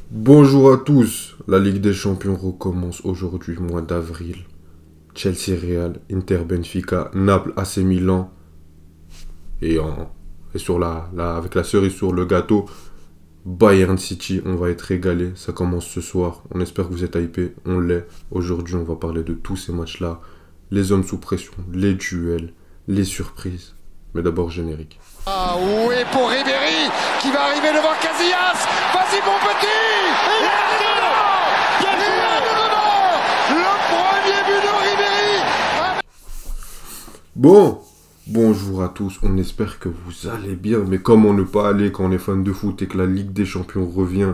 Bonjour à tous, la Ligue des Champions recommence aujourd'hui, mois d'avril. Chelsea Real, Inter Benfica, Naples AC Milan et, avec la cerise sur le gâteau, Bayern City, on va être régalé, ça commence ce soir, on espère que vous êtes hypés, on l'est. Aujourd'hui on va parler de tous ces matchs-là, les hommes sous pression, les duels, les surprises, mais d'abord générique. Ah oui, pour Ribéry qui va arriver devant Casillas. Vas-y mon petit. Il a le premier but de Ribéry. Bonjour à tous, on espère que vous allez bien, mais comment ne pas aller quand on est fan de foot et que la Ligue des Champions revient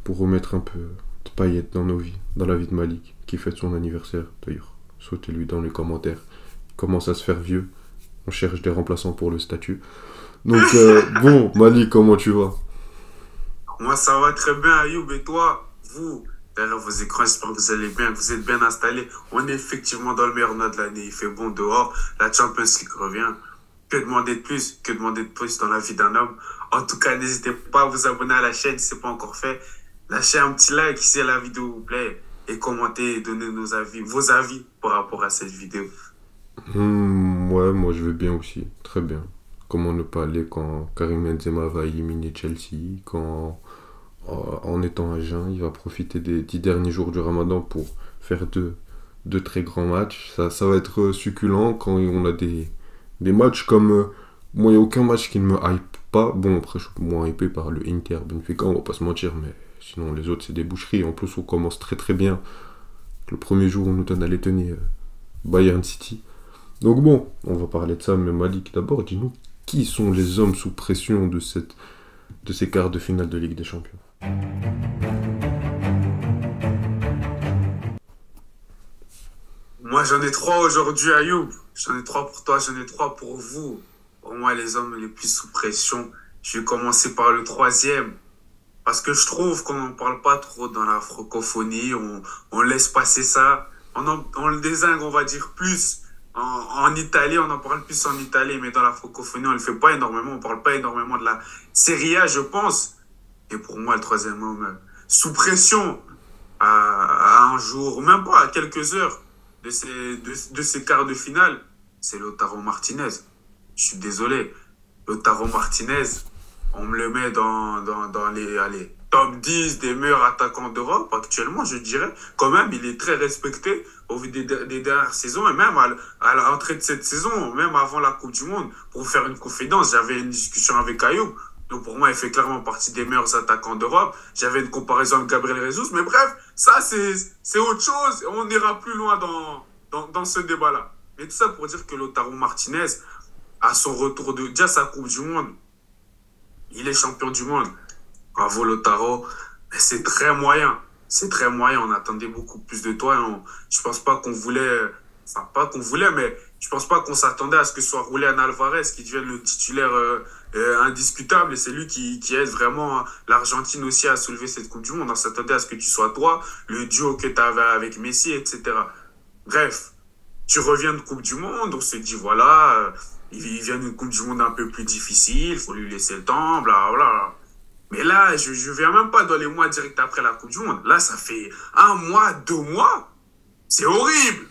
pour remettre un peu de paillettes dans nos vies, dans la vie de Malik, qui fête son anniversaire d'ailleurs. Sautez-lui dans les commentaires, il commence à se faire vieux, on cherche des remplaçants pour le statut. Donc Malik, comment tu vas? Moi, ça va très bien, Ayoub. Et toi, vous, derrière vos écrans, j'espère que vous allez bien, que vous êtes bien installés. On est effectivement dans le meilleur mois de l'année. Il fait bon dehors. La Champions League revient. Que demander de plus? Que demander de plus dans la vie d'un homme? En tout cas, n'hésitez pas à vous abonner à la chaîne si ce n'est pas encore fait. Lâchez un petit like si la vidéo vous plaît. Et commentez et donnez vos avis par rapport à cette vidéo. Ouais, moi je vais bien aussi, très bien. Comment ne pas aller quand Karim Benzema va éliminer Chelsea, quand en étant à jeun, il va profiter des 10 derniers jours du Ramadan pour faire deux très grands matchs. Ça va être succulent quand on a des matchs comme... moi, il n'y a aucun match qui ne me hype pas. Bon, après, je suis moins hypé par le Inter, Benfica, on va pas se mentir, mais sinon les autres, c'est des boucheries. En plus, on commence très très bien. Le premier jour, on nous donne à l'étonner Bayern City. Donc bon, on va parler de ça, mais Malik, d'abord, dis-nous, qui sont les hommes sous pression de ces quarts de finale de Ligue des Champions? Moi, j'en ai trois aujourd'hui, Ayoub. J'en ai trois pour toi, j'en ai trois pour vous. Pour moi, les hommes les plus sous pression. Je vais commencer par le troisième. Parce que je trouve qu'on n'en parle pas trop dans la francophonie. On laisse passer ça. On le désingue, on va dire, plus. En Italie, on en parle plus en Italie. Mais dans la francophonie, on ne le fait pas énormément. On ne parle pas énormément de la Serie A, je pense. Et pour moi, le troisième homme, sous pression, à un jour, même pas à quelques heures de ces quarts de finale, c'est Lautaro Martinez. Je suis désolé. Lautaro Martinez, on me le met dans les top 10 des meilleurs attaquants d'Europe actuellement, je dirais. Quand même, il est très respecté au vu des dernières saisons et même à l'entrée de cette saison, même avant la Coupe du Monde. Pour vous faire une confidence, j'avais une discussion avec Ayoub. Donc pour moi, il fait clairement partie des meilleurs attaquants d'Europe. J'avais une comparaison avec Gabriel Jesus. Mais bref, ça, c'est autre chose. On ira plus loin dans ce débat-là. Mais tout ça pour dire que Lautaro Martinez, à son retour de déjà sa Coupe du Monde, il est champion du monde. Bravo Lautaro. Mais c'est très moyen. C'est très moyen. On attendait beaucoup plus de toi. Je pense pas qu'on voulait... Enfin, pas qu'on voulait, mais je pense pas qu'on s'attendait à ce que ce soit Julián Alvarez qui devienne le titulaire indiscutable. Et c'est lui qui aide vraiment l'Argentine aussi à soulever cette Coupe du Monde. On s'attendait à ce que tu sois toi, le duo que tu avais avec Messi, etc. Bref, tu reviens de Coupe du Monde. On se dit, voilà, il vient d'une Coupe du Monde un peu plus difficile. Il faut lui laisser le temps, bla bla. Mais là, je viens même pas dans les mois direct après la Coupe du Monde. Là, ça fait 1 mois, 2 mois. C'est horrible.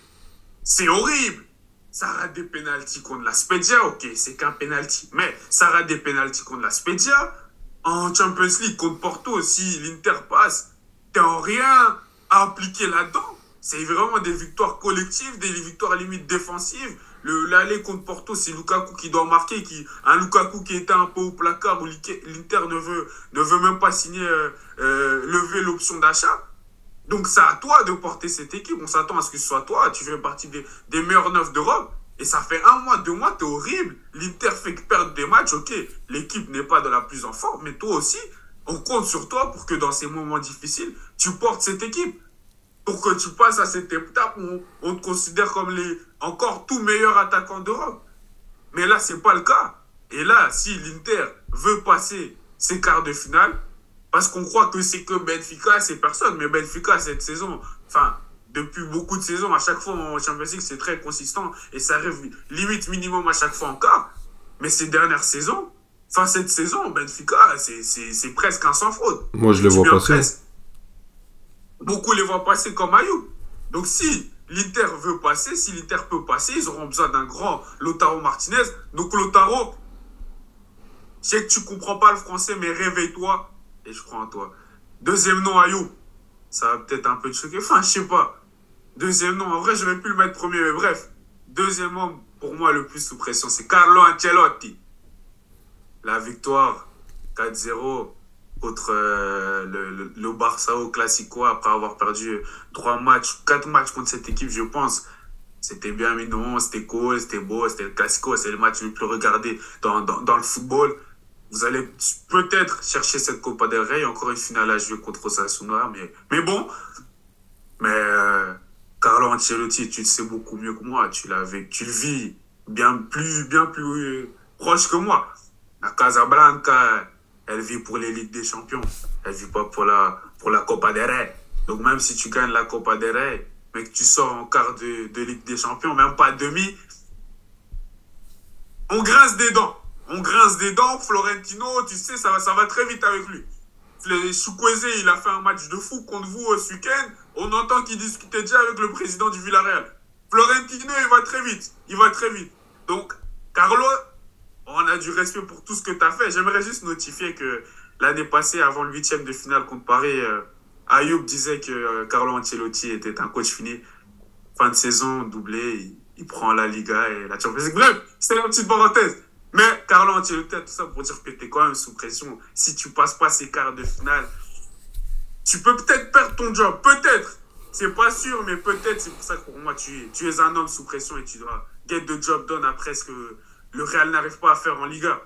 C'est horrible. Ça rate des pénaltys contre la Spezia. Ok, c'est qu'un pénalty. Mais ça rate des pénaltys contre la Spezia. En Champions League contre Porto, si l'Inter passe, t'es en rien impliqué là-dedans. C'est vraiment des victoires collectives, des victoires limite défensives. L'aller contre Porto, c'est Lukaku qui doit marquer. Un Lukaku qui était un peu au placard où l'Inter ne veut même pas signer, lever l'option d'achat. Donc c'est à toi de porter cette équipe. On s'attend à ce que ce soit toi. Tu fais partie des meilleurs neufs d'Europe. Et ça fait 1 mois, 2 mois, t'es horrible. L'Inter fait que perdre des matchs. Ok, l'équipe n'est pas de la plus en forme. Mais toi aussi, on compte sur toi pour que dans ces moments difficiles, tu portes cette équipe. Pour que tu passes à cette étape où on te considère comme les encore tout meilleurs attaquants d'Europe. Mais là, c'est pas le cas. Et là, si l'Inter veut passer ces quarts de finale, parce qu'on croit que c'est que Benfica, c'est personne. Mais Benfica, cette saison, enfin, depuis beaucoup de saisons, à chaque fois en Champions League, c'est très consistant. Et ça arrive limite minimum à chaque fois en quart. Mais ces dernières saisons, Enfin, cette saison, Benfica, c'est presque un sans faute. Moi, je les dis vois bien passer. presque. Beaucoup les voient passer comme Ayoub. Donc si l'Inter veut passer, si l'Inter peut passer, ils auront besoin d'un grand Lautaro Martinez. Donc Lautaro, je sais que tu comprends pas le français, mais réveille-toi et je crois en toi. Deuxième nom, Ayoub. Ça va peut-être un peu te choquer. Enfin, je sais pas. Deuxième nom, en vrai, j'aurais pu le mettre premier, mais bref. Deuxième nom, pour moi, le plus sous pression, c'est Carlo Ancelotti. La victoire 4-0 contre le Barça au Classico après avoir perdu 4 matchs contre cette équipe, je pense. C'était bien mignon, c'était cool, c'était beau, c'était le Classico, c'est le match le plus regardé dans le football. Vous allez peut-être chercher cette Copa del Rey, encore une finale à jouer contre Osasuna, mais bon. Mais Carlo Ancelotti, tu le sais beaucoup mieux que moi, tu le vis bien plus proche que moi. La Casablanca, elle vit pour les Ligues des Champions. Elle vit pas pour la Copa del Rey. Donc même si tu gagnes la Copa del Rey, mais que tu sors en quart de Ligue des Champions, même pas demi, on grince des dents. On grince des dents. Florentino, tu sais, ça va très vite avec lui. Chukwueze, il a fait un match de fou contre vous ce week-end. On entend qu'il discutait déjà avec le président du Villarreal. Florentino, il va très vite. Il va très vite. Donc, Carlo, on a du respect pour tout ce que tu as fait. J'aimerais juste notifier que l'année passée, avant le 8e de finale contre Paris, Ayoub disait que Carlo Ancelotti était un coach fini. Fin de saison, doublé, il prend la Liga et la Champions League. Bref, c'était une petite parenthèse. Mais Carlo Ancelotti, tout ça pour dire que tu es quand même sous pression. Si tu passes pas ces quarts de finale, tu peux peut-être perdre ton job. Peut-être. C'est pas sûr, mais peut-être. C'est pour ça que pour moi, tu es un homme sous pression et tu dois get the job done après ce que le Real n'arrive pas à faire en Liga.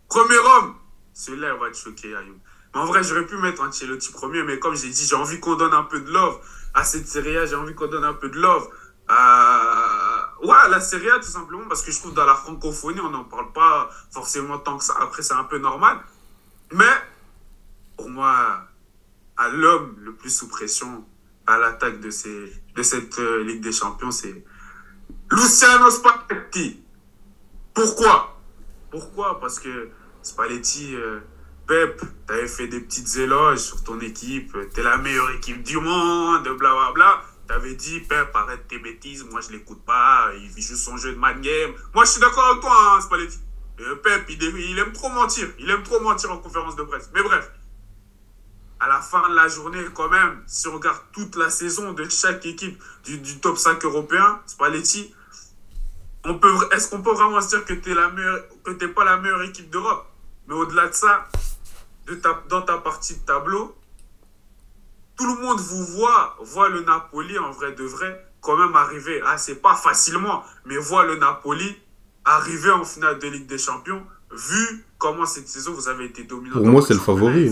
Premier homme, celui-là va te choquer, Ayoub. Mais en vrai, j'aurais pu mettre Ancelotti premier, mais comme j'ai dit, j'ai envie qu'on donne un peu de love à cette Serie A. J'ai envie qu'on donne un peu de love à la Serie A, tout simplement, parce que je trouve dans la francophonie, on n'en parle pas forcément tant que ça. Après, c'est un peu normal. Mais, pour moi, à l'homme le plus sous pression à l'attaque de cette Ligue des Champions, c'est Luciano Spalletti. Pourquoi? Parce que Spalletti, Pep, t'avais fait des petites éloges sur ton équipe, t'es la meilleure équipe du monde, blablabla. T'avais dit, Pep, arrête tes bêtises, moi je l'écoute pas, il joue son jeu de mind game. Moi je suis d'accord avec toi, hein, Spalletti. Pep, il aime trop mentir, en conférence de presse. Mais bref, à la fin de la journée, quand même, si on regarde toute la saison de chaque équipe du top 5 européen, Spalletti, est-ce qu'on peut vraiment se dire que t'es pas la meilleure équipe d'Europe? Mais au-delà de ça, dans ta partie de tableau, tout le monde voit le Napoli en vrai de vrai quand même arriver. Ah, c'est pas facilement, mais voit le Napoli arriver en finale de Ligue des Champions, vu comment cette saison vous avez été dominant. Pour moi, c'est le favori.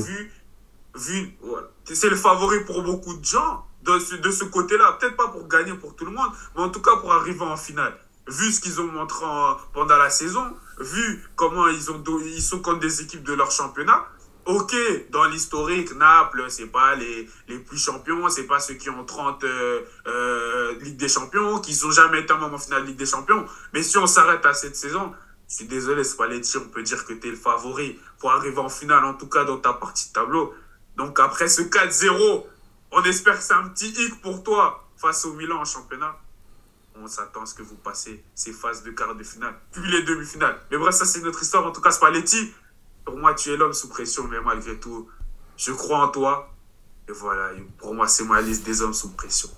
Voilà. C'est le favori pour beaucoup de gens de ce côté-là. Peut-être pas pour gagner pour tout le monde, mais en tout cas pour arriver en finale. Vu ce qu'ils ont montré pendant la saison, vu comment ils sont contre des équipes de leur championnat. Ok, dans l'historique, Naples, c'est pas les plus champions, c'est pas ceux qui ont 30 Ligue des Champions, qui n'ont jamais été un moment final de Ligue des Champions. Mais si on s'arrête à cette saison, je suis désolé, Spalletti, on peut dire que tu es le favori pour arriver en finale, en tout cas dans ta partie de tableau. Donc après ce 4-0, on espère que c'est un petit hic pour toi face au Milan en championnat. On s'attend à ce que vous passez ces phases de quart de finale, puis les demi-finales. Mais bref, ça c'est notre histoire. En tout cas, Spalletti, pour moi, tu es l'homme sous pression, mais malgré tout, je crois en toi. Et voilà, pour moi, c'est ma liste des hommes sous pression.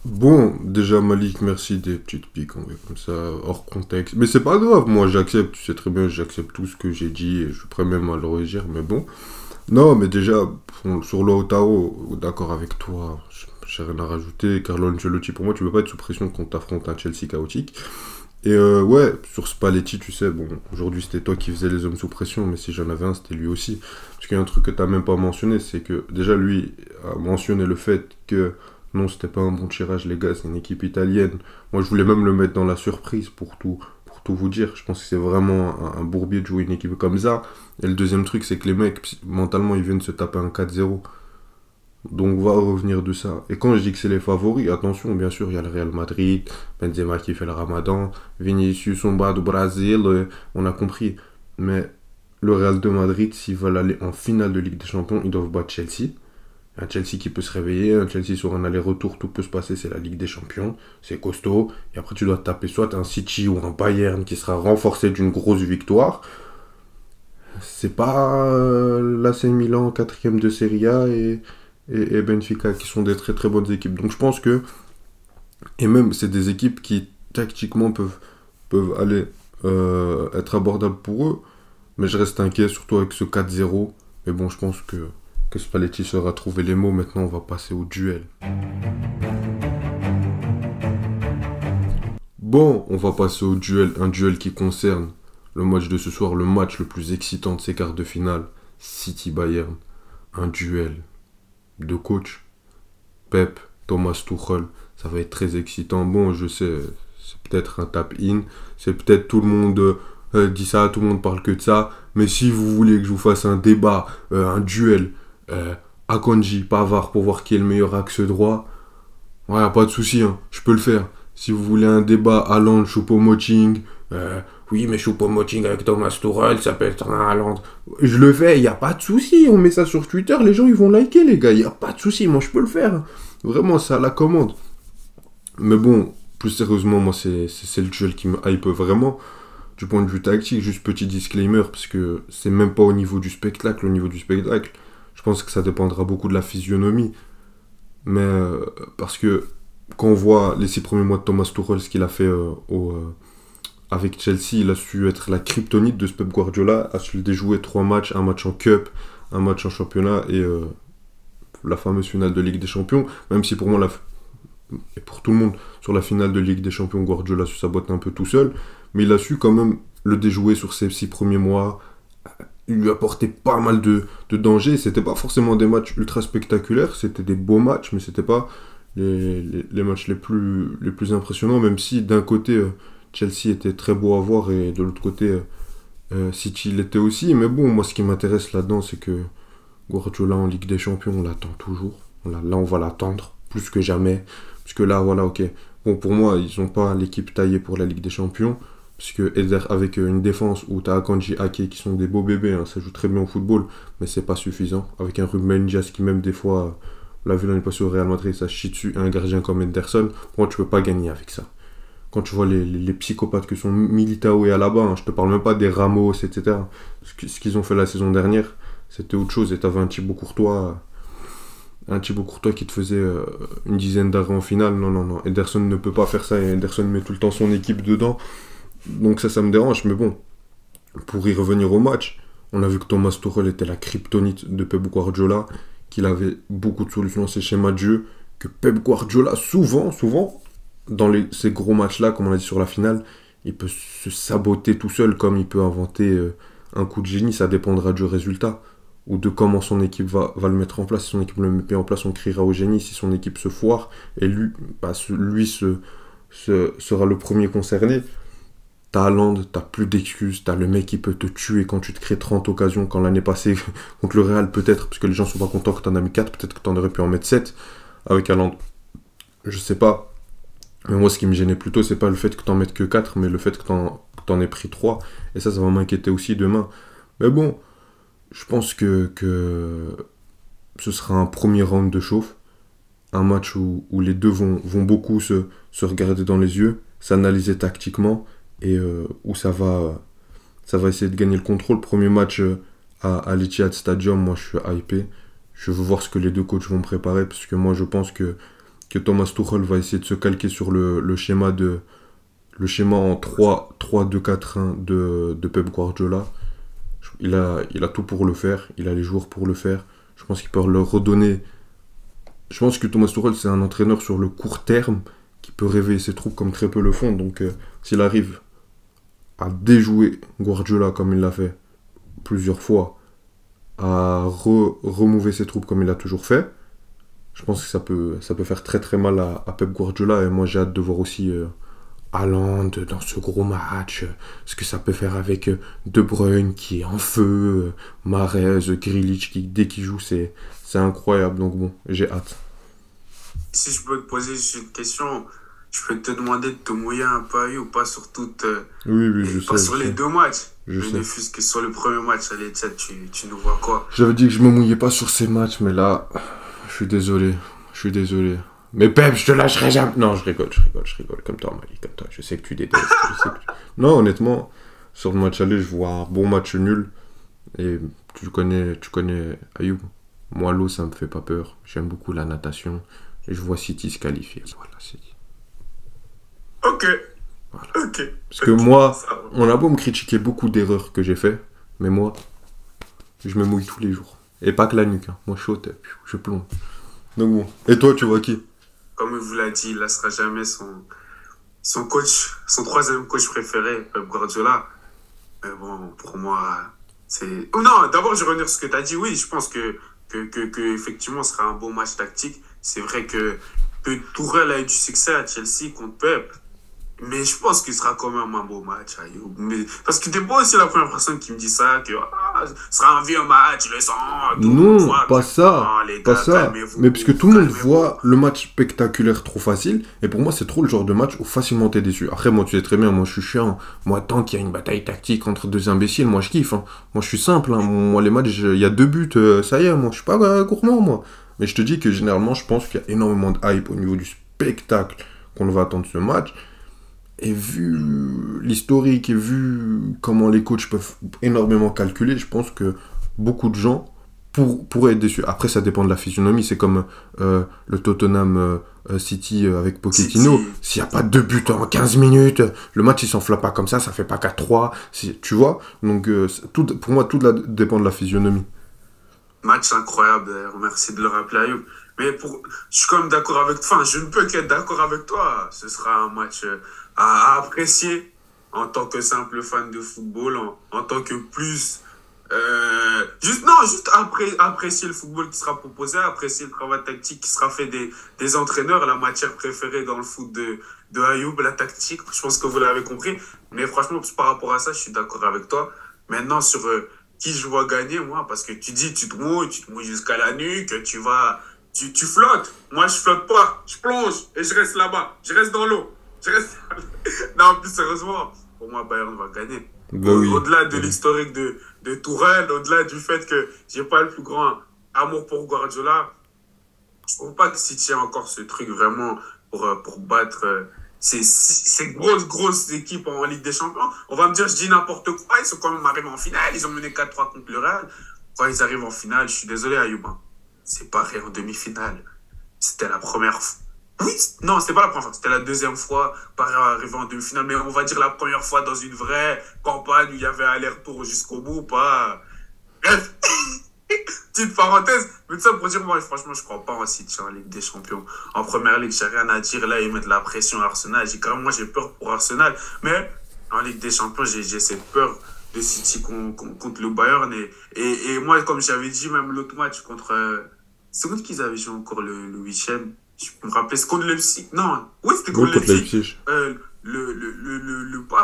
Bon, déjà Malik, merci des petites piques comme ça, hors contexte. Mais c'est pas grave, moi j'accepte, tu sais très bien, j'accepte tout ce que j'ai dit et je suis prêt même à le redire, mais bon. Non, mais déjà, sur Lautaro, d'accord avec toi, j'ai rien à rajouter. Carlo Ancelotti, pour moi, tu peux pas être sous pression quand t'affrontes un Chelsea chaotique. Et ouais, sur Spalletti, tu sais, bon, aujourd'hui c'était toi qui faisais les hommes sous pression, mais si j'en avais un, c'était lui aussi. Parce qu'il y a un truc que t'as même pas mentionné, c'est que déjà lui a mentionné le fait que non, c'était pas un bon tirage, les gars, c'est une équipe italienne. Moi, je voulais même le mettre dans la surprise pour tout vous dire. Je pense que c'est vraiment un bourbier de jouer une équipe comme ça. Et le deuxième truc, c'est que les mecs, mentalement, ils viennent se taper un 4-0. Donc, on va revenir de ça. Et quand je dis que c'est les favoris, attention, bien sûr, il y a le Real Madrid, Benzema qui fait le Ramadan, Vinicius, Somba du Brésil, on a compris. Mais le Real de Madrid, s'ils veulent aller en finale de Ligue des Champions, ils doivent battre Chelsea. Un Chelsea qui peut se réveiller, un Chelsea sur un aller-retour, tout peut se passer, c'est la Ligue des Champions, c'est costaud. Et après, tu dois taper soit un City ou un Bayern qui sera renforcé d'une grosse victoire. C'est pas l'AC Milan, 4ème de Serie A, et Benfica, qui sont des très très bonnes équipes. Donc je pense que, et même c'est des équipes qui tactiquement peuvent aller être abordables pour eux. Mais je reste inquiet, surtout avec ce 4-0. Mais bon, je pense que Spalletti saura trouver les mots. Maintenant, on va passer au duel. Bon, on va passer au duel. Un duel qui concerne le match de ce soir, le match le plus excitant de ces quarts de finale. City-Bayern. Un duel de coach. Pep, Thomas Tuchel. Ça va être très excitant. Bon, je sais, c'est peut-être un tap-in. C'est peut-être tout le monde... dit ça, tout le monde parle que de ça, mais si vous voulez que je vous fasse un débat, un duel, Akanji, Pavard, pour voir qui est le meilleur axe droit, ouais, pas de souci, hein, je peux le faire. Si vous voulez un débat Haaland, Choupo-Moting, oui, mais Choupo-Moting avec Thomas Tuchel, ça peut être un Haaland. Je le fais, il n'y a pas de souci, on met ça sur Twitter, les gens ils vont liker, les gars, il n'y a pas de souci, moi je peux le faire. Vraiment, c'est à la commande. Mais bon, plus sérieusement, moi c'est le duel qui me hype vraiment. Du point de vue tactique, juste petit disclaimer, parce que c'est même pas au niveau du spectacle. Au niveau du spectacle, je pense que ça dépendra beaucoup de la physionomie. Mais parce que quand on voit les 6 premiers mois de Thomas Tuchel, ce qu'il a fait avec Chelsea, il a su être la kryptonite de ce Pep Guardiola, a su déjouer 3 matchs, un match en Cup, un match en championnat et la fameuse finale de Ligue des Champions. Même si pour moi, et pour tout le monde, sur la finale de Ligue des Champions, Guardiola se sabote un peu tout seul. Mais il a su quand même le déjouer sur ses 6 premiers mois. Il lui apportait pas mal de dangers. C'était pas forcément des matchs ultra spectaculaires. C'était des beaux matchs, mais c'était pas les matchs les plus impressionnants. Même si d'un côté, Chelsea était très beau à voir et de l'autre côté, City l'était aussi. Mais bon, moi ce qui m'intéresse là-dedans, c'est que Guardiola en Ligue des Champions, on l'attend toujours. Là, on va l'attendre plus que jamais. Parce que là, voilà, ok. Bon, pour moi, ils n'ont pas l'équipe taillée pour la Ligue des Champions. Parce que Eder, avec une défense où tu as Akanji, Ake qui sont des beaux bébés, hein, ça joue très bien au football, mais c'est pas suffisant. Avec un Ruben Dias qui, même des fois, on l'a vu l'année passée au Real Madrid, ça chie dessus, un gardien comme Ederson, pour moi, tu peux pas gagner avec ça. Quand tu vois les psychopathes que sont Militao et Alaba, hein, je te parle même pas des Ramos, etc. Ce qu'ils ont fait la saison dernière, c'était autre chose. Et tu avais un Thibaut Courtois qui te faisait une dizaine d'arrêts en finale. Non. Ederson ne peut pas faire ça et Ederson met tout le temps son équipe dedans. Donc ça me dérange. Mais bon, pour y revenir au match, on a vu que Thomas Tuchel était la kryptonite de Pep Guardiola, qu'il avait beaucoup de solutions à ses schémas de jeu, que Pep Guardiola, souvent, dans ces gros matchs-là, comme on a dit sur la finale, il peut se saboter tout seul, comme il peut inventer un coup de génie. Ça dépendra du résultat ou de comment son équipe va le mettre en place. Si son équipe le met en place, on criera au génie. Si son équipe se foire, et lui sera le premier concerné. T'as Haaland, t'as plus d'excuses, t'as le mec qui peut te tuer quand tu te crées 30 occasions, quand l'année passée, contre le Real peut-être, parce que les gens sont pas contents que t'en as mis 4, peut-être que t'en aurais pu en mettre 7 avec Haaland. Je sais pas. Mais moi, ce qui me gênait plutôt, c'est pas le fait que t'en mettes que 4, mais le fait que t'en aies pris 3. Et ça va m'inquiéter aussi demain. Mais bon, je pense que ce sera un premier round de chauffe. Un match où les deux vont beaucoup se regarder dans les yeux, s'analyser tactiquement, et où ça va essayer de gagner le contrôle. Premier match à l'Etihad Stadium, moi je suis hypé. Je veux voir ce que les deux coachs vont préparer, parce que moi je pense que Thomas Tuchel va essayer de se calquer sur le schéma en 3-2-4-1 de Pep Guardiola. Il a tout pour le faire, il a les joueurs pour le faire. Je pense qu'il peut leur redonner. Je pense que Thomas Tuchel, c'est un entraîneur sur le court terme qui peut réveiller ses troupes comme très peu le font. Donc s'il arrive à déjouer Guardiola comme il l'a fait plusieurs fois, à remouver ses troupes comme il l'a toujours fait, je pense que ça peut faire très très mal à Pep Guardiola. Et moi j'ai hâte de voir aussi Haaland dans ce gros match, ce que ça peut faire avec De Bruyne qui est en feu, Mahrez, Grealish qui dès qu'il joue c'est incroyable. Donc bon, j'ai hâte. Si je peux te poser juste une question, je peux te demander de te mouiller un peu ou pas sur toutes, Oui, je pas sais. sur les 2 matchs. Je sais. Ne fût-ce que sur le premier match à l'Etihad, tu nous vois quoi? J'avais dit que je me mouillais pas sur ces matchs, mais là, je suis désolé. Je suis désolé. Mais Pep, je te lâcherai jamais. Non, je rigole. Comme toi, Malik, comme toi. Je sais que tu détestes. Non, honnêtement, sur le match aller, je vois un bon match nul. Et tu connais Ayoub. Moi, l'eau, ça me fait pas peur. J'aime beaucoup la natation. Et je vois City se qualifier. Voilà, c'est dit. Ok. Voilà. Ok. Parce que moi, on a beau me critiquer beaucoup d'erreurs que j'ai fait, mais moi, je me mouille tous les jours. Et pas que la nuque. Hein. Moi, je saute, je plombe. Donc bon. Et toi, tu vois qui? Comme il vous l'a dit, il ne laissera jamais son coach, son 3e coach préféré, Pep Guardiola. Mais bon, pour moi, c'est... Oh non, d'abord, je vais revenir sur ce que tu as dit. Oui, je pense que effectivement, ce sera un beau match tactique. C'est vrai que Tourelle a eu du succès à Chelsea contre Pep. Mais je pense qu'il sera quand même un beau match, Ayoub. Mais, parce que t'es pas aussi la première personne qui me dit ça, que ce sera un vieux match, le sang. Non, pas ça. Les Pas gars, ça. calmez-vous, Mais puisque tout le monde calmez-vous. voit le match spectaculaire trop facile, et pour moi, c'est trop le genre de match où facilement t'es déçu. Après, moi, tu sais très bien, moi, je suis chiant. Moi, tant qu'il y a une bataille tactique entre deux imbéciles, moi, je kiffe. Hein. Moi, je suis simple. Hein. Moi, les matchs, il y a 2 buts, ça y est, moi, je suis pas gourmand, moi. Mais je te dis que généralement, je pense qu'il y a énormément de hype au niveau du spectacle qu'on va attendre ce match. Et vu l'historique et vu comment les coachs peuvent énormément calculer, je pense que beaucoup de gens pourraient être déçus. Après, ça dépend de la physionomie. C'est comme le Tottenham City avec Pochettino. City. S'il n'y a pas 2 buts en 15 minutes, le match il s'enflamme pas comme ça fait pas 4-3. Tu vois? Donc, pour moi, tout dépend de la physionomie. Match incroyable, d'ailleurs. Merci de le rappeler, Ayoub. Mais je suis quand même d'accord avec toi. Enfin, je ne peux qu'être d'accord avec toi. Ce sera un match à apprécier en tant que simple fan de football, en tant que plus... juste apprécier le football qui sera proposé, apprécier le travail tactique qui sera fait des entraîneurs, la matière préférée dans le foot de Ayoub, la tactique. Je pense que vous l'avez compris. Mais franchement, par rapport à ça, je suis d'accord avec toi. Maintenant, sur qui je vois gagner, moi, parce que tu dis, tu te mouilles jusqu'à la nuque, tu flottes. Moi, je flotte pas. Je plonge et je reste là-bas. Je reste dans l'eau. Non, plus sérieusement, pour moi, Bayern va gagner. Bah oui. Au-delà de l'historique de Tourelle, au-delà du fait que j'ai pas le plus grand amour pour Guardiola, je trouve pas que City a encore ce truc vraiment pour battre ces grosses équipes en Ligue des Champions. On va me dire, je dis n'importe quoi, ils sont quand même arrivés en finale, ils ont mené 4-3 contre le Real. Quand ils arrivent en finale, je suis désolé, Ayoub, c'est pareil en demi-finale. C'était la première fois. Oui, non, c'était pas la première fois, c'était la 2e fois, pareil arrivé en demi-finale, mais on va dire la première fois dans une vraie campagne où il y avait aller-retour jusqu'au bout, pas... Bref, petite parenthèse, mais tout ça pour dire, moi, franchement, je crois pas en City en Ligue des Champions. En première ligue, j'ai rien à dire, là, ils mettent de la pression à Arsenal, moi, j'ai peur pour Arsenal, mais en Ligue des Champions, j'ai cette peur de City contre le Bayern, et moi, comme j'avais dit, même l'autre match contre... c'est contre qui ils avaient joué encore le 8e? Je me rappelle, c'est contre Leipzig. Non, oui, c'était contre Leipzig.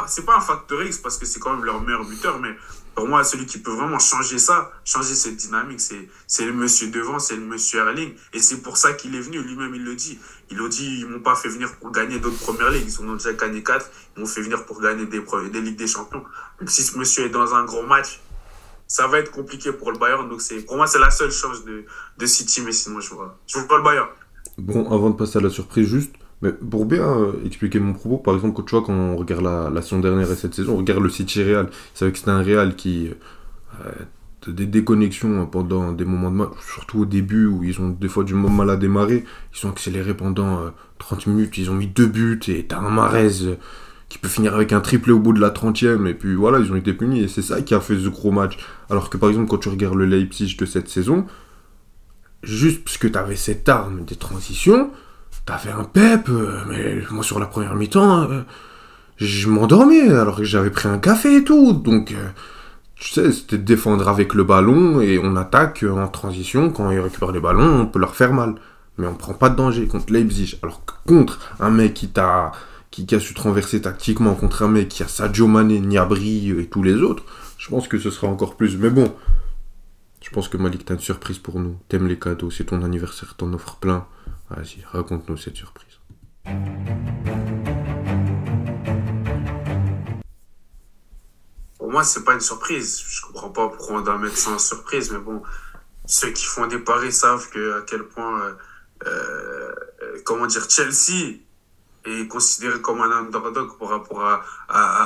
C'est pas un facteur X parce que c'est quand même leur meilleur buteur, mais pour moi, celui qui peut vraiment changer ça, changer cette dynamique, c'est le monsieur devant, c'est le monsieur Erling. Et c'est pour ça qu'il est venu, lui-même il le dit. Ils m'ont pas fait venir pour gagner d'autres premières ligues. Ils en ont déjà gagné 4, ils m'ont fait venir pour gagner des Ligues des Champions. Donc si ce monsieur est dans un gros match, ça va être compliqué pour le Bayern. Donc pour moi, c'est la seule chance de City, mais sinon, je vois pas le Bayern. Bon, avant de passer à la surprise, juste, mais pour bien expliquer mon propos, par exemple, tu vois, quand on regarde la saison dernière et cette saison, on regarde le City Real, c'est vrai que c'était un Real qui des déconnexions pendant des moments de match, surtout au début où ils ont des fois du mal à démarrer, ils sont accélérés pendant 30 minutes, ils ont mis 2 buts et t'as un Mahrez qui peut finir avec un triplé au bout de la 30e, et puis voilà, ils ont été punis, et c'est ça qui a fait ce gros match. Alors que par exemple, quand tu regardes le Leipzig de cette saison, juste parce que t'avais cette arme des transitions, t'avais un Pep, mais moi sur la première mi-temps, je m'endormais alors que j'avais pris un café et tout. Donc, tu sais, c'était de défendre avec le ballon et on attaque en transition. Quand ils récupèrent les ballons, on peut leur faire mal. Mais on prend pas de danger contre Leipzig. Alors que contre un mec qui a su te renverser tactiquement, contre un mec qui a Sadio Mané, Gnabry et tous les autres, je pense que ce sera encore plus. Mais bon, je pense que Malik, t'as une surprise pour nous. T'aimes les cadeaux, c'est ton anniversaire, t'en offres plein. Vas-y, raconte-nous cette surprise. moi, c'est pas une surprise. Je comprends pas pourquoi on doit mettre ça en surprise, mais bon, ceux qui font des paris savent à quel point, comment dire, Chelsea est considéré comme un underdog par rapport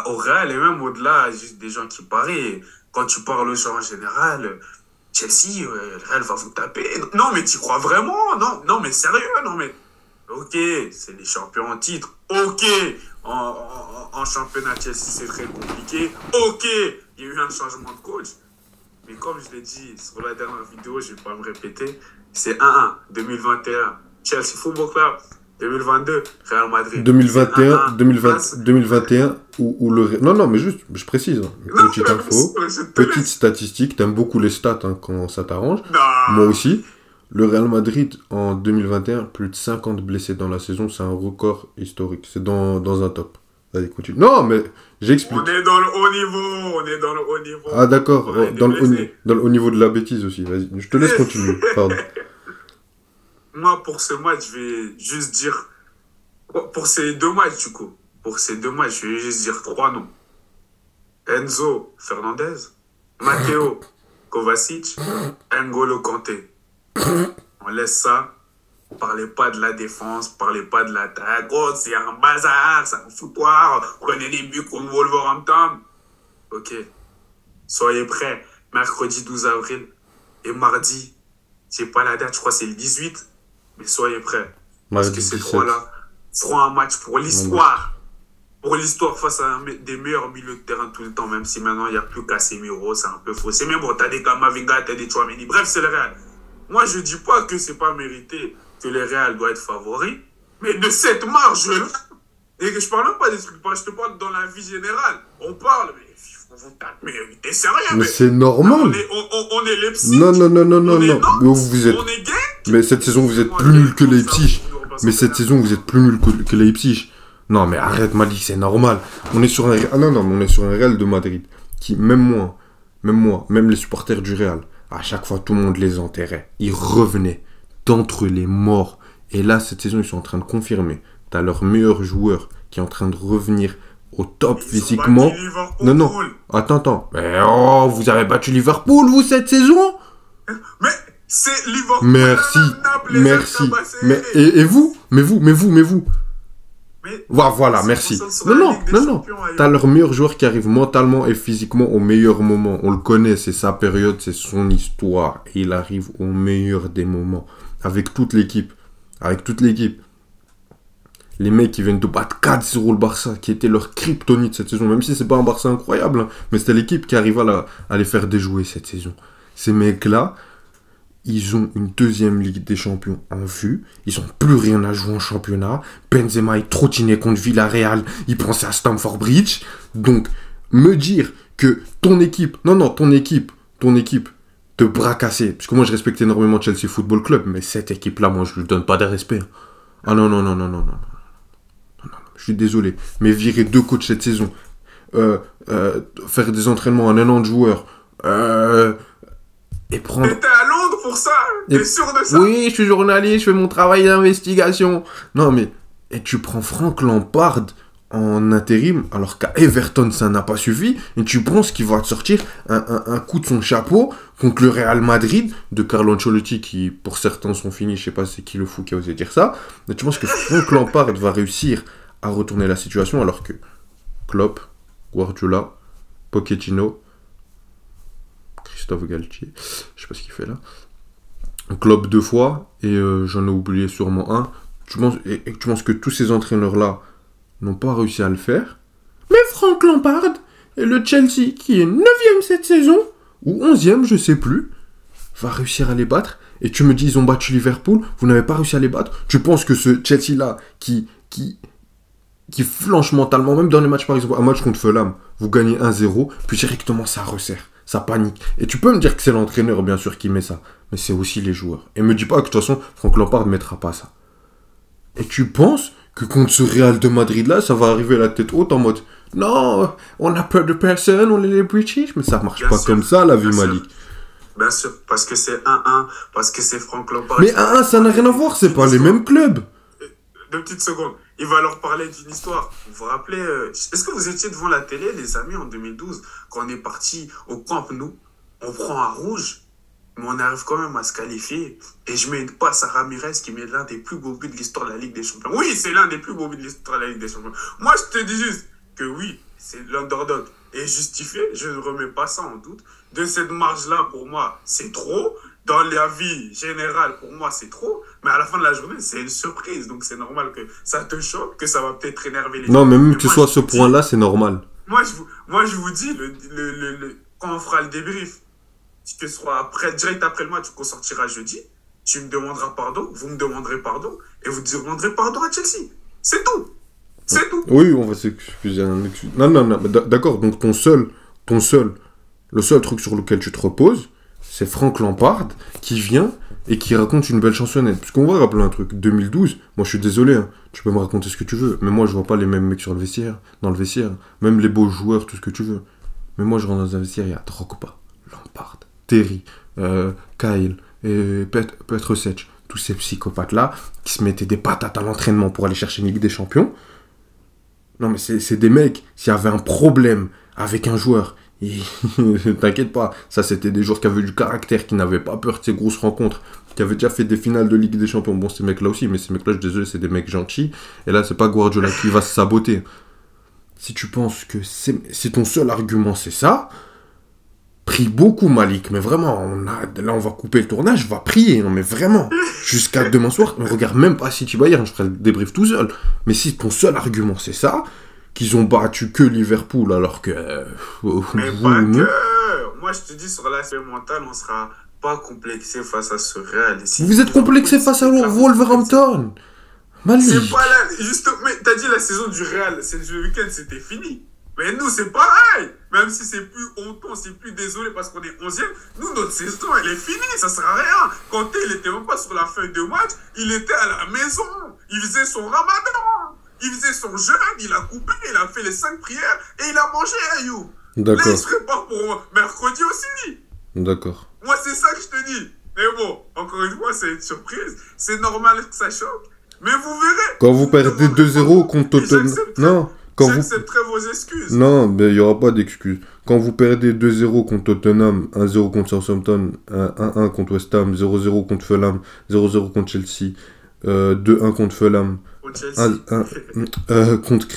au Real et même au-delà juste des gens qui parient. Et quand tu parles aux gens en général, Chelsea, le Real va vous taper. Non, mais tu crois vraiment? Non, non, mais sérieux? Non, mais ok, c'est les champions en titre. Ok, en championnat Chelsea, c'est très compliqué. Ok, il y a eu un changement de coach. Mais comme je l'ai dit sur la dernière vidéo, je ne vais pas me répéter, c'est 1-1, 2021, Chelsea Football Club, 2022, Real Madrid. 2021, 2021 où le... Non, non, mais juste, je précise, petite info, petite statistique, t'aimes beaucoup les stats quand ça t'arrange. Moi aussi. Le Real Madrid, en 2021, plus de 50 blessés dans la saison, c'est un record historique. C'est dans un top. Allez, continue. Non, mais j'explique. On est dans le haut niveau, on est dans le haut niveau. Ah, d'accord, dans le haut niveau de la bêtise aussi. Vas-y, je te laisse continuer, pardon. Moi, pour ce match, je vais juste dire... Pour ces deux matchs, du coup. Pour ces deux matchs, je vais juste dire 3 noms. Enzo Fernandez, Matteo Kovacic, N'Golo Kanté. On laisse ça. Parlez pas de la défense, parlez pas de l'attaque. Oh, c'est un bazar, c'est un foutoir. Prenez des buts contre Wolverhampton. Ok. Soyez prêts. Mercredi 12 avril et mardi, j'ai pas la date, je crois que c'est le 18. Mais soyez prêts. Parce que ces trois-là feront un match pour l'histoire. Pour l'histoire face à un des meilleurs milieux de terrain tout le temps, même si maintenant il n'y a plus Casemiro, c'est un peu faussé. Mais bon, t'as des Camavinga, t'as des Tchouaméni. Bref, c'est le Real. Moi, je dis pas que c'est pas mérité que le Real doit être favori, mais de cette marge-là, et que je parle même pas des trucs, je te parle dans la vie générale. On parle, mais mais t'es sérieux? Mais c'est normal. On est Leipzig. Non. Vous êtes... On est Genk. Mais cette saison, vous êtes plus nul que Leipzig. Mais cette saison, vous êtes plus nul que Leipzig. Non, mais arrête, Malik, c'est normal. On est sur un... Ah non, mais on est sur un Real de Madrid qui, même les supporters du Real, à chaque fois, tout le monde les enterrait. Ils revenaient d'entre les morts. Et là, cette saison, ils sont en train de confirmer. T'as leur meilleur joueur qui est en train de revenir au top physiquement. Non. Attends. Mais vous avez battu Liverpool, vous, cette saison? Mais c'est Liverpool. Merci. Mais, et vous? Mais vous? Voilà, merci. Non. T'as leur meilleur joueur qui arrive mentalement et physiquement au meilleur moment. On le connaît, c'est sa période, c'est son histoire. Et il arrive au meilleur des moments. Avec toute l'équipe. Les mecs qui viennent de battre 4-0 le Barça, qui était leur kryptonite cette saison. Même si c'est pas un Barça incroyable, mais c'était l'équipe qui arriva à les faire déjouer cette saison. Ces mecs-là, ils ont une deuxième Ligue des Champions en vue. Ils n'ont plus rien à jouer en championnat. Benzema, il trottinait contre Villarreal. Il pensait à Stamford Bridge. Donc, me dire que ton équipe te bras cassés. Parce que moi, je respecte énormément Chelsea Football Club. Mais cette équipe-là, moi, je ne lui donne pas de respect. Ah non. Je suis désolé. Mais virer 2 coachs cette saison. Faire des entraînements en un an de joueurs. Et prendre... T'étais à Londres pour ça? T'es sûr de ça? Oui, je suis journaliste, je fais mon travail d'investigation. Non, mais... Et tu prends Frank Lampard en intérim, alors qu'à Everton, ça n'a pas suffi. Et tu penses qu'il va te sortir un coup de son chapeau contre le Real Madrid de Carlo Ancelotti, qui, pour certains, sont finis. Je sais pas c'est qui le fou qui a osé dire ça. Mais tu penses que Frank Lampard va réussir à retourner la situation, alors que Klopp, Guardiola, Pochettino... Christophe Galtier, je sais pas ce qu'il fait là. Klopp 2 fois, et j'en ai oublié sûrement un. Tu penses que tous ces entraîneurs-là n'ont pas réussi à le faire? Mais Frank Lampard et le Chelsea, qui est 9ème cette saison, ou 11ème, je sais plus, va réussir à les battre. Et tu me dis, ils ont battu Liverpool, vous n'avez pas réussi à les battre? Tu penses que ce Chelsea-là, qui flanche mentalement, même dans les matchs, par exemple, un match contre Fulham, vous gagnez 1-0, puis directement ça resserre. Ça panique. Et tu peux me dire que c'est l'entraîneur, bien sûr, qui met ça. Mais c'est aussi les joueurs. Et me dis pas que de toute façon, Frank Lampard ne mettra pas ça. Et tu penses que contre ce Real de Madrid-là, ça va arriver à la tête haute en mode « Non, on a peur de personne, on est les British. » Mais ça marche pas comme ça, la vie, Malik. Bien sûr, parce que c'est 1-1, parce que c'est Frank Lampard. Mais 1-1, ça n'a rien à voir, c'est pas les mêmes clubs. deux petites secondes. Il va leur parler d'une histoire. Vous vous rappelez, est-ce que vous étiez devant la télé, les amis, en 2012, quand on est parti au Camp Nou, on prend un rouge, mais on arrive quand même à se qualifier. Et je mets une passe à Ramirez qui met l'un des plus beaux buts de l'histoire de la Ligue des Champions. Oui, c'est l'un des plus beaux buts de l'histoire de la Ligue des Champions. Moi, je te dis juste que oui, c'est l'underdog est justifié. Je ne remets pas ça en doute. De cette marge-là, pour moi, c'est trop. Dans la vie générale, pour moi, c'est trop. Mais à la fin de la journée, c'est une surprise. Donc, c'est normal que ça te choque, que ça va peut-être énerver les gens. Non, mais même que ce soit à ce point-là, c'est normal. Moi, je vous dis, quand on fera le débrief, que ce soit après, direct après le match qu'on sortira jeudi, tu me demanderas pardon, vous me demanderez pardon, et vous demanderez pardon à Chelsea. C'est tout. C'est tout. Oui, on va s'excuser. Non, mais d'accord, donc le seul truc sur lequel tu te reposes, c'est Frank Lampard qui vient et qui raconte une belle chansonnette. Parce qu'on va rappeler un truc, 2012, moi je suis désolé, hein, tu peux me raconter ce que tu veux, mais moi je vois pas les mêmes mecs dans le vestiaire, même les beaux joueurs, tout ce que tu veux. Mais moi je rentre dans un vestiaire, il y a Drogba, Lampard, Terry, Kyle et Petrosec, tous ces psychopathes-là qui se mettaient des patates à l'entraînement pour aller chercher une Ligue des Champions. Non mais c'est des mecs, s'il y avait un problème avec un joueur, t'inquiète pas, ça c'était des joueurs qui avaient du caractère, qui n'avaient pas peur de ces grosses rencontres, qui avaient déjà fait des finales de Ligue des Champions. Bon, ces mecs-là aussi, mais ces mecs-là, je suis désolé, c'est des mecs gentils. Et là, c'est pas Guardiola qui va se saboter. Si tu penses que si ton seul argument c'est ça, prie beaucoup Malik, mais vraiment, là on va couper le tournage, on va prier, non mais vraiment, jusqu'à demain soir, on regarde même pas City Bayern, je ferai le débrief tout seul. Mais si ton seul argument c'est ça, qu'ils ont battu que Liverpool alors que... mais pas que. Moi je te dis, sur l'aspect mental, on sera pas complexé face à ce Real. Vous êtes complexé face à Wolverhampton. Malik. C'est pas là, justement, mais t'as dit la saison du Real, le week-end c'était fini. Mais nous, c'est pareil. Même si c'est plus honteux, c'est plus désolé parce qu'on est 11e, nous, notre saison, elle est finie. Ça sert à rien. Kanté, il était même pas sur la feuille de match. Il était à la maison. Il faisait son ramadan. Il faisait son jeûne. Il a coupé. Il a fait les 5 prières. Et il a mangé, Ayoub. D'accord. Là, il se prépare pour mercredi aussi. D'accord. Moi, c'est ça que je te dis. Mais bon, encore une fois, c'est une surprise. C'est normal que ça choque. Mais vous verrez. Quand vous perdez 2-0 contre Tottenham... Non. J'accepterai vos excuses. Non, mais il n'y aura pas d'excuses. Quand vous perdez 2-0 contre Tottenham, 1-0 contre Southampton, 1-1 contre West Ham, 0-0 contre Fulham, 0-0 contre Chelsea, 2-1 contre Fulham, contre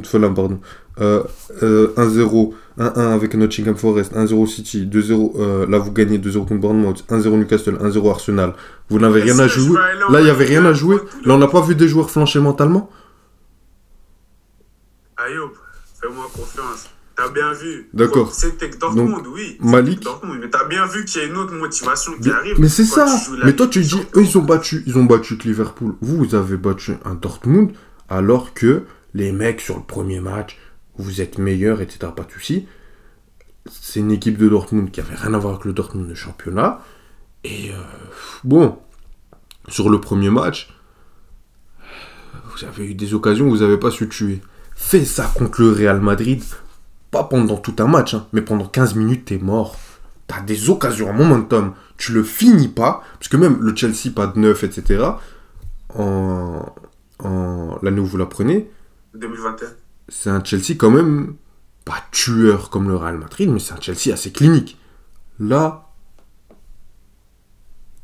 Fulham, pardon, 1-0, 1-1 avec Nottingham Forest, 1-0 City, 2-0, là vous gagnez 2-0 contre Bournemouth, 1-0 Newcastle, 1-0 Arsenal. Vous n'avez rien à jouer. Là, il n'y avait rien à jouer. Là, on n'a pas vu des joueurs flancher mentalement. Ayoub, fais-moi confiance. T'as bien vu. D'accord. C'était que Dortmund, donc, oui. Malik. Dortmund, mais t'as bien vu qu'il y a une autre motivation qui arrive. Mais c'est ça. Mais toi, tu dis, eux, ils ont battu que Liverpool. Vous avez battu un Dortmund, alors que les mecs, sur le premier match, vous êtes meilleurs, etc. Pas de soucis. C'est une équipe de Dortmund qui avait rien à voir avec le Dortmund de championnat. Et bon, sur le premier match, vous avez eu des occasions où vous n'avez pas su tuer. Fais ça contre le Real Madrid, pas pendant tout un match, hein, mais pendant 15 minutes, t'es mort. T'as des occasions, un momentum, tu le finis pas, parce que même le Chelsea, pas de neuf, etc., l'année où vous la prenez, 2021, c'est un Chelsea quand même, pas tueur comme le Real Madrid, mais c'est un Chelsea assez clinique. Là,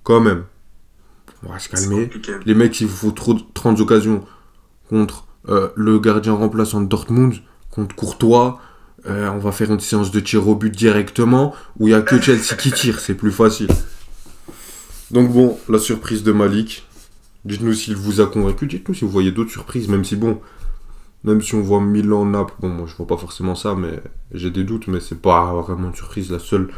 quand même, on va se calmer. Les mecs, il vous faut 30 occasions contre... le gardien remplaçant de Dortmund contre Courtois, on va faire une séance de tir au but directement où il n'y a que Chelsea qui tire, c'est plus facile. Donc bon, la surprise de Malik, dites-nous s'il vous a convaincu, dites-nous si vous voyez d'autres surprises, même si on voit Milan, Naples, bon moi je vois pas forcément ça, mais j'ai des doutes, mais c'est pas vraiment une surprise, la seule